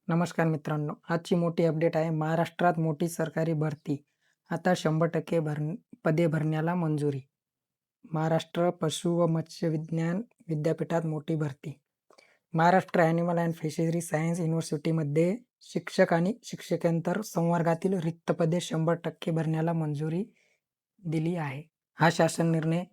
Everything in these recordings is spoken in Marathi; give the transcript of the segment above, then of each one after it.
नमस्कार मित्रांनो, आजची मोठी अपडेट आहे. महाराष्ट्रात मोठी सरकारी भरती. आता 100% पदे भरण्याला मंजुरी. महाराष्ट्र पशु व मत्स्य विज्ञान विद्यापीठात मोठी भरती. Maharashtra animal and fishery science युनिव्हर्सिटीमध्ये शिक्षक आणि शिक्षकेतर संवर्गातील रिक्त पदे 100% भरण्याला मंजुरी दिली आहे. हा शासन निर्णय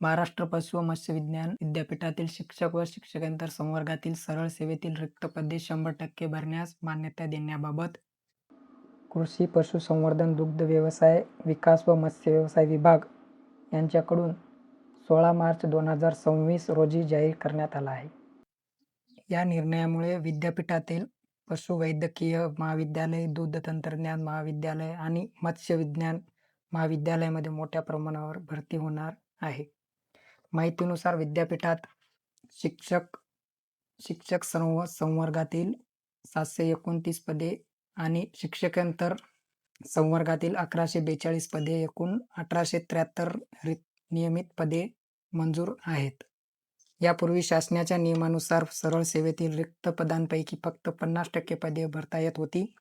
महाराष्ट्र पशु व मत्स्य विज्ञान विद्यापीठातील शिक्षक व शिक्षकेतर संवर्गातील सरळ सेवेतील रिक्त पदे 100% भरण्यास मान्यता देण्याबाबत कृषी पशुसंवर्धन दुग्ध व्यवसाय विकास व मत्स्य व्यवसाय विभाग यांच्याकडून 16 मार्च 2026 रोजी जाहीर करण्यात आला आहे. या निर्णयामुळे विद्यापीठातील पशुवैद्यकीय महाविद्यालय, दूध तंत्रज्ञान महाविद्यालय आणि मत्स्य विज्ञान महाविद्यालयामध्ये मोठ्या प्रमाणावर भरती होणार आहे. माहितीनुसार विद्यापीठात शिक्षक संवर्गातील 729 पदे आणि शिक्षकेतर संवर्गातील 1142 पदे, एकूण 1873 नियमित पदे मंजूर आहेत. यापूर्वी शासनाच्या नियमानुसार सरळ सेवेतील रिक्त पदांपैकी फक्त 50% पदे भरता येत होती.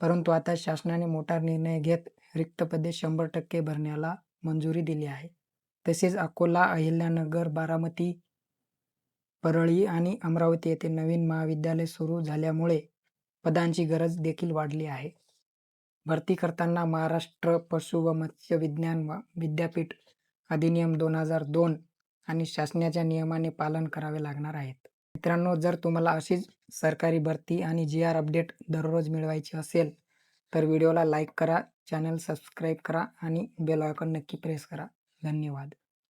परंतु आता शासनाने मोठा निर्णय घेत रिक्त पदे 100% भरण्याला मंजुरी दिली आहे. तसेच अकोला, अहिल्यानगर, बारामती, परळी आणि अमरावती येथे नवीन महाविद्यालय सुरू झाल्यामुळे पदांची गरज देखील वाढली आहे. भरती करताना महाराष्ट्र पशु व मत्स्य विज्ञान विद्यापीठ अधिनियम 2002 आणि शासनाच्या नियमाने पालन करावे लागणार आहेत. मित्रांनो, जर तुम्हाला अशीच सरकारी भरती आणि GR अपडेट दररोज मिळवायची असेल तर व्हिडिओला लाईक करा, चॅनल सबस्क्राईब करा आणि बेल आयकॉन नक्की प्रेस करा. धन्यवाद.